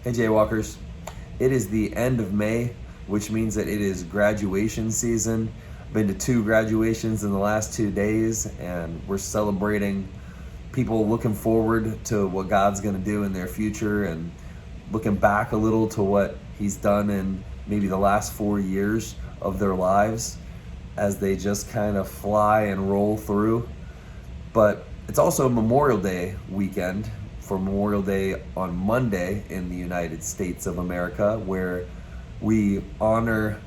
Hey Jaywalkers, it is the end of May, which means that it is graduation season. Been to two graduations in the last 2 days, and we're celebrating people looking forward to what God's going to do in their future and looking back a little to what He's done in maybe the last 4 years of their lives as they just kind of fly and roll through. But it's also Memorial Day weekend, for Memorial Day on Monday in the United States of America, where we honor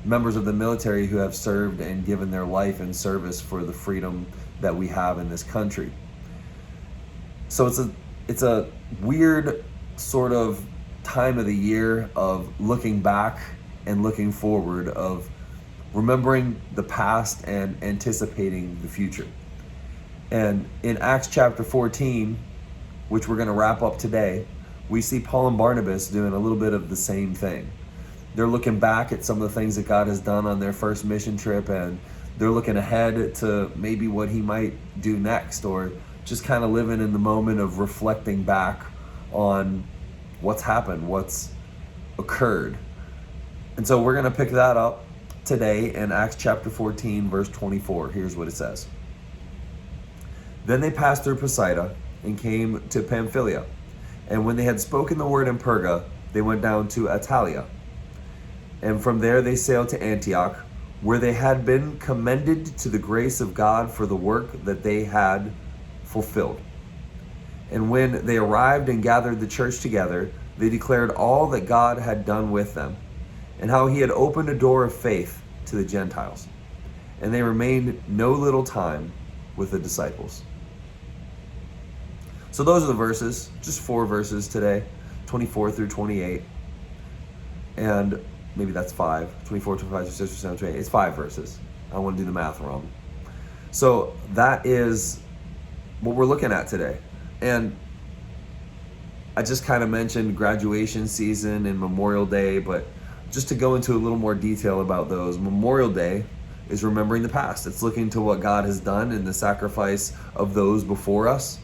members of the military who have served and given their life in service for the freedom that we have in this country. So it's a weird sort of time of the year of looking back and looking forward, of remembering the past and anticipating the future. And in Acts chapter 14, which we're going to wrap up today, we see Paul and Barnabas doing a little bit of the same thing. They're looking back at some of the things that God has done on their first mission trip, and they're looking ahead to maybe what He might do next, or just kind of living in the moment of reflecting back on what's happened, what's occurred. And so we're going to pick that up today in Acts chapter 14, verse 24. Here's what it says. Then they passed through Pisidia and came to Pamphylia. And when they had spoken the word in Perga, they went down to Attalia. And from there they sailed to Antioch, where they had been commended to the grace of God for the work that they had fulfilled. And when they arrived and gathered the church together, they declared all that God had done with them, and how He had opened a door of faith to the Gentiles. And they remained no little time with the disciples. So those are the verses, just 4 verses today, 24 through 28. And maybe that's 5, 24, 25, 26, 27, 28. It's 5 verses. I don't want to do the math wrong. So that is what we're looking at today. And I just kind of mentioned graduation season and Memorial Day, but just to go into a little more detail about those, Memorial Day is remembering the past. It's looking to what God has done and the sacrifice of those before us,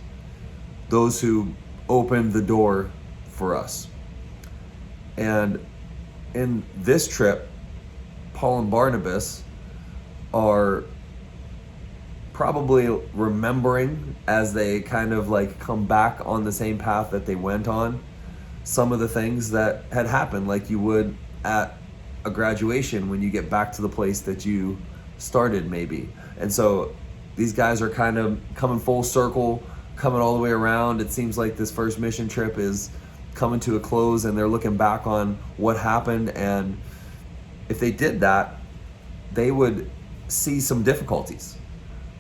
those who opened the door for us. And in this trip, Paul and Barnabas are probably remembering, as they kind of like come back on the same path that they went on, some of the things that had happened, like you would at a graduation when you get back to the place that you started maybe. And so these guys are kind of coming full circle, coming all the way around. It seems like this first mission trip is coming to a close, and they're looking back on what happened. And if they did that, they would see some difficulties.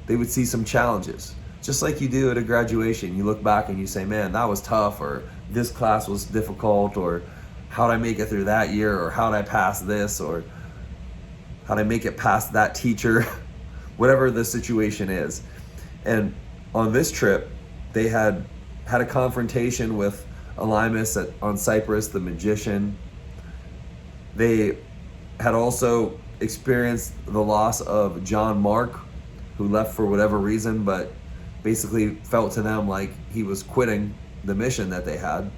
They would see some challenges. Just like you do at a graduation. You look back and you say, man, that was tough, or this class was difficult, or how'd I make it through that year, or how'd I pass this, or how'd I make it past that teacher, whatever the situation is. And on this trip, they had a confrontation with Elymas on Cyprus, the magician. They had also experienced the loss of John Mark, who left for whatever reason, but basically felt to them like he was quitting the mission that they had.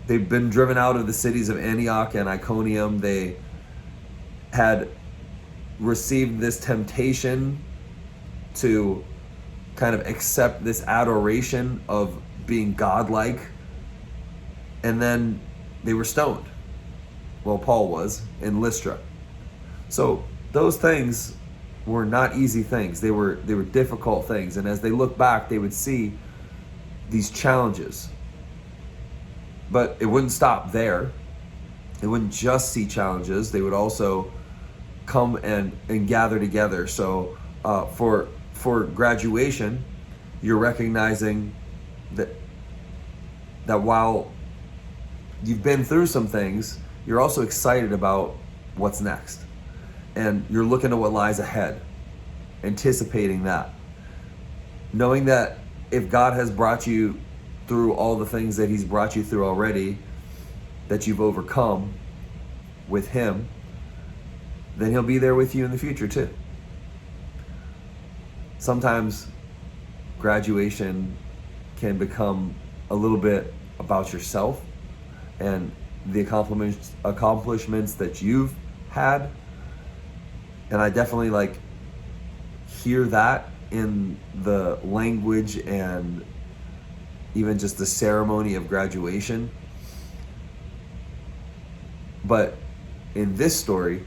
They've been driven out of the cities of Antioch and Iconium. They had received this temptation to kind of accept this adoration of being godlike, and then they were stoned. Well, Paul was in Lystra. So those things were not easy things. They were difficult things, and as they look back, they would see these challenges. But it wouldn't stop there. They wouldn't just see challenges. They would also come and gather together. So for graduation, you're recognizing that while you've been through some things, you're also excited about what's next. And you're looking at what lies ahead, anticipating that. Knowing that if God has brought you through all the things that He's brought you through already, that you've overcome with Him, then He'll be there with you in the future too. Sometimes graduation can become a little bit about yourself and the accomplishments that you've had. And I definitely like hear that in the language and even just the ceremony of graduation. But in this story,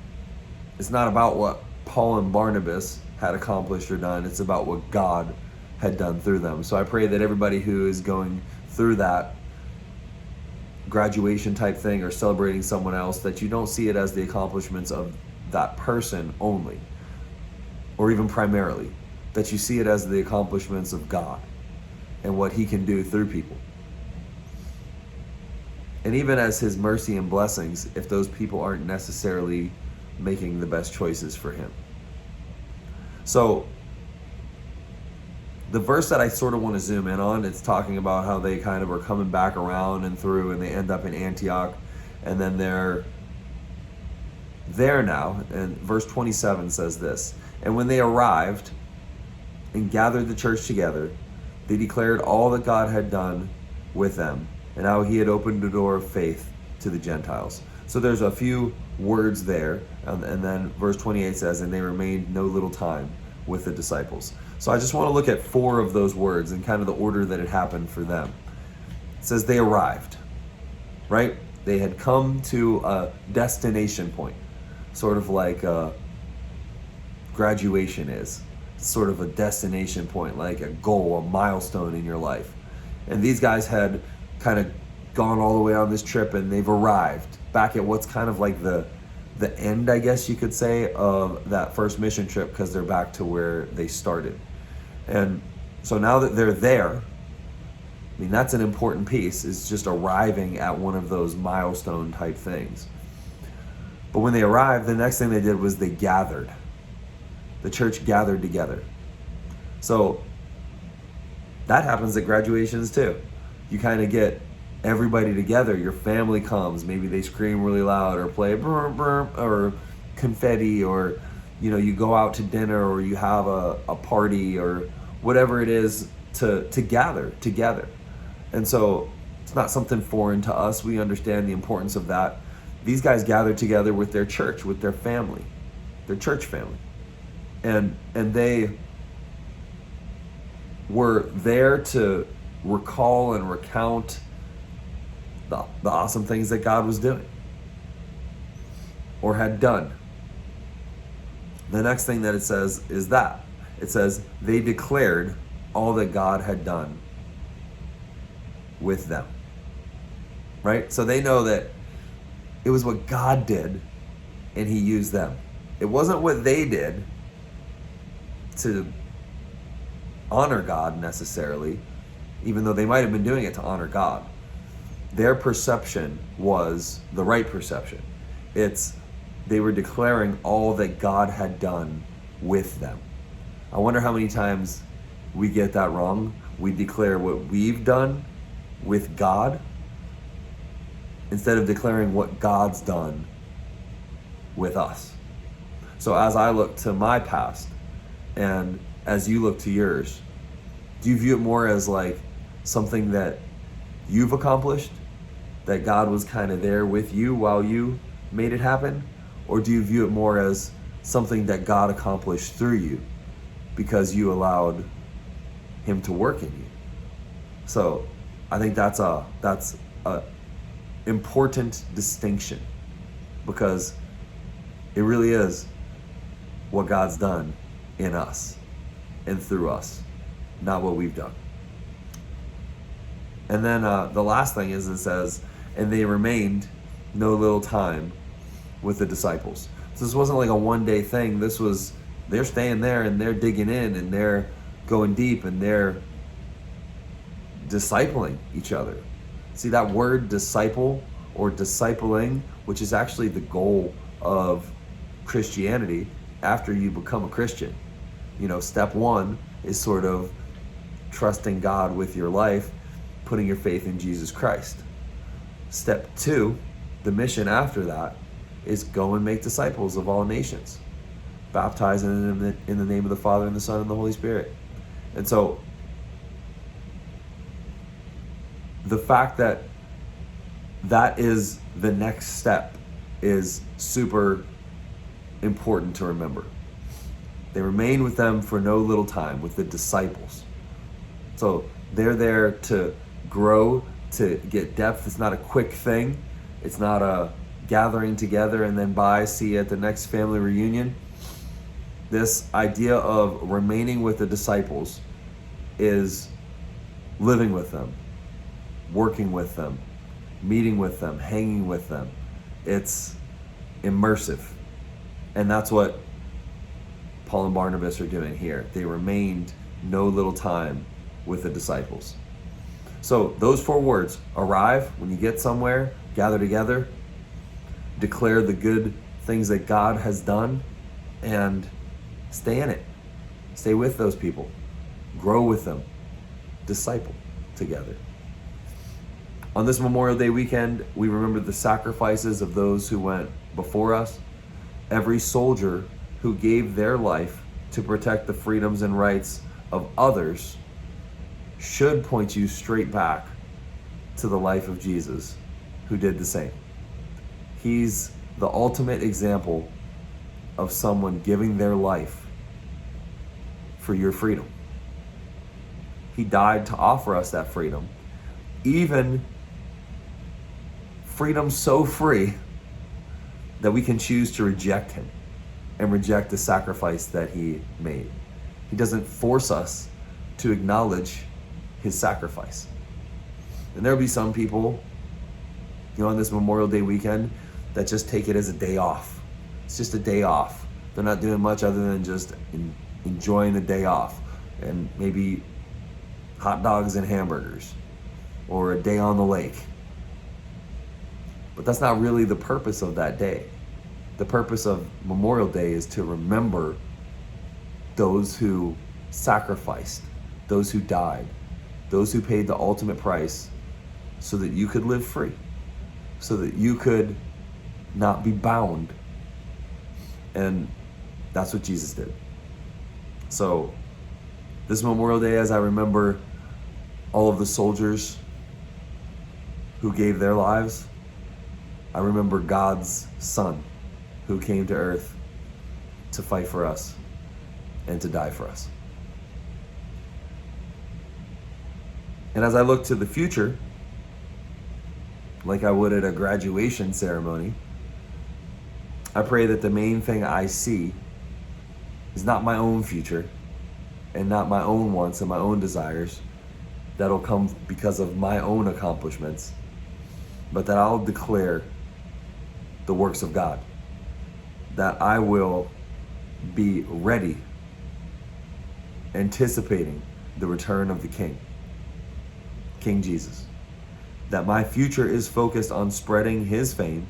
it's not about what Paul and Barnabas had accomplished or done. It's about what God had done through them. So I pray that everybody who is going through that graduation type thing or celebrating someone else, that you don't see it as the accomplishments of that person only, or even primarily, that you see it as the accomplishments of God and what he can do through people. And even as his mercy and blessings, if those people aren't necessarily making the best choices for him. So the verse that I sort of want to zoom in on, it's talking about how they kind of are coming back around and through, and they end up in Antioch, and then they're there now. And verse 27 says this: "And when they arrived and gathered the church together, they declared all that God had done with them, and how he had opened the door of faith to the Gentiles." So there's a few words there, and then verse 28 says, "And they remained no little time with the disciples." So I just want to look at 4 of those words and kind of the order that it happened for them. It says they arrived, right? They had come to a destination point, sort of like graduation is. Sort of a destination point, like a goal, a milestone in your life. And these guys had kind of gone all the way on this trip, and they've arrived back at what's kind of like the end, I guess you could say, of that first mission trip, because they're back to where they started. And so now that they're there, I mean, that's an important piece, is just arriving at one of those milestone type things. But when they arrived, the next thing they did was they gathered. The church gathered together. So that happens at graduations too. You kind of get everybody together. Your family comes. Maybe they scream really loud or play brr, brr, or confetti, or you go out to dinner, or you have a party, or whatever it is to gather together. And so it's not something foreign to us. We understand the importance of that. These guys gathered together with their church, with their family, their church family. And they were there to recall and recount the awesome things that God was doing or had done. The next thing that it says is that it says they declared all that God had done with them, right? So they know that it was what God did and he used them. It wasn't what they did to honor God necessarily, even though they might have been doing it to honor God. Their perception was the right perception. They were declaring all that God had done with them. I wonder how many times we get that wrong. We declare what we've done with God instead of declaring what God's done with us. So as I look to my past, and as you look to yours, do you view it more as like something that you've accomplished, that God was kind of there with you while you made it happen? Or do you view it more as something that God accomplished through you because you allowed him to work in you? So I think that's a important distinction, because it really is what God's done in us and through us, not what we've done. And then the last thing is, it says, and they remained no little time with the disciples. So this wasn't like a one-day thing. This was, they're staying there and they're digging in and they're going deep and they're discipling each other. See, that word disciple or discipling, which is actually the goal of Christianity after you become a Christian. Step 1 is sort of trusting God with your life, putting your faith in Jesus Christ. Step 2, the mission after that, is go and make disciples of all nations, baptizing them in the name of the Father and the Son and the Holy Spirit. And so the fact that that is the next step, is super important to remember. They remained with them for no little time, with the disciples. So they're there to grow, to get depth. It's not a quick thing. It's not a gathering together and then bye, see you at the next family reunion. This idea of remaining with the disciples is living with them, working with them, meeting with them, hanging with them. It's immersive. And that's what Paul and Barnabas are doing here. They remained no little time with the disciples. So those 4 words: arrive, when you get somewhere, gather together, declare the good things that God has done, and stay in it. Stay with those people. Grow with them. Disciple together. On this Memorial Day weekend, we remember the sacrifices of those who went before us. Every soldier who gave their life to protect the freedoms and rights of others should point you straight back to the life of Jesus, who did the same. He's the ultimate example of someone giving their life for your freedom. He died to offer us that freedom, even freedom so free that we can choose to reject him and reject the sacrifice that he made. He doesn't force us to acknowledge his sacrifice. And there'll be some people, on this Memorial Day weekend that just take it as a day off. It's just a day off. They're not doing much other than just enjoying the day off, and maybe hot dogs and hamburgers, or a day on the lake. But that's not really the purpose of that day. The purpose of Memorial Day is to remember those who sacrificed, those who died, those who paid the ultimate price so that you could live free, so that you could not be bound. And that's what Jesus did. So this Memorial Day, as I remember all of the soldiers who gave their lives, I remember God's Son who came to earth to fight for us and to die for us. And as I look to the future, like I would at a graduation ceremony, I pray that the main thing I see is not my own future and not my own wants and my own desires that'll come because of my own accomplishments, but that I'll declare the works of God, that I will be ready, anticipating the return of the King, King Jesus, that my future is focused on spreading his fame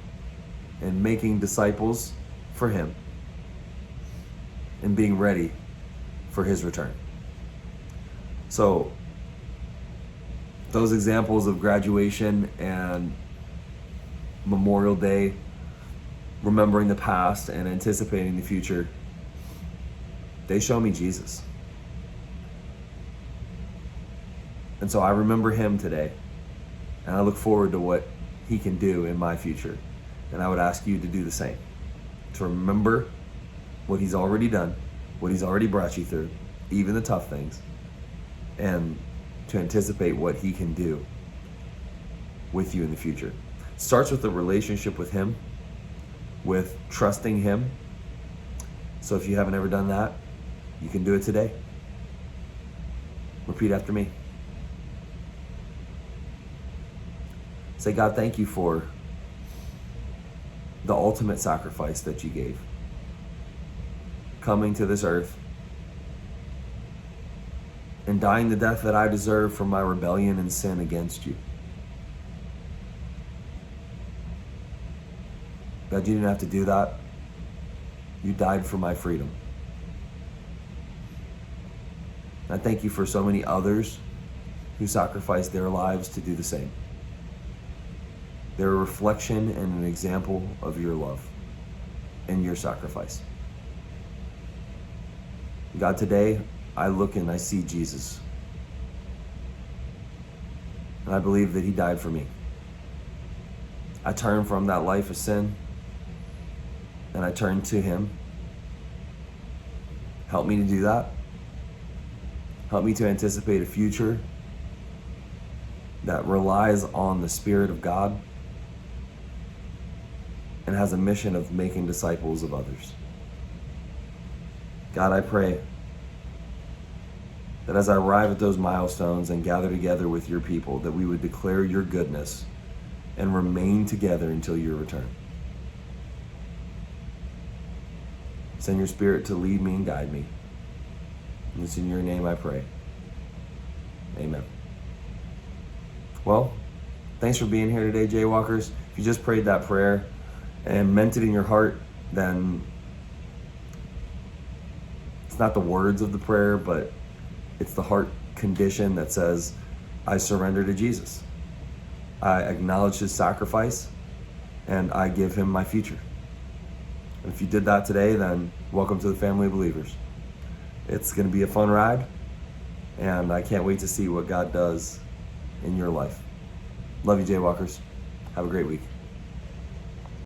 and making disciples for him and being ready for his return. So those examples of graduation and Memorial Day, remembering the past and anticipating the future, they show me Jesus. And so I remember him today, and I look forward to what he can do in my future. And I would ask you to do the same, to remember what he's already done, what he's already brought you through, even the tough things, and to anticipate what he can do with you in the future. It starts with a relationship with him, with trusting him. So if you haven't ever done that, you can do it today. Repeat after me. Say, God, thank you for the ultimate sacrifice that you gave, coming to this earth and dying the death that I deserve for my rebellion and sin against you. God, you didn't have to do that. You died for my freedom. I thank you for so many others who sacrificed their lives to do the same. They're a reflection and an example of your love and your sacrifice. God, today I look and I see Jesus. And I believe that he died for me. I turn from that life of sin and I turn to Him. Help me to do that. Help me to anticipate a future that relies on the Spirit of God and has a mission of making disciples of others. God, I pray that as I arrive at those milestones and gather together with your people, that we would declare your goodness and remain together until your return. Send your Spirit to lead me and guide me. And it's in your name I pray. Amen. Well, thanks for being here today, Jaywalkers. If you just prayed that prayer and meant it in your heart, then it's not the words of the prayer, but it's the heart condition that says, I surrender to Jesus. I acknowledge his sacrifice and I give him my future. And if you did that today, then welcome to the family of believers. It's going to be a fun ride, and I can't wait to see what God does in your life. Love you, Jaywalkers. Have a great week.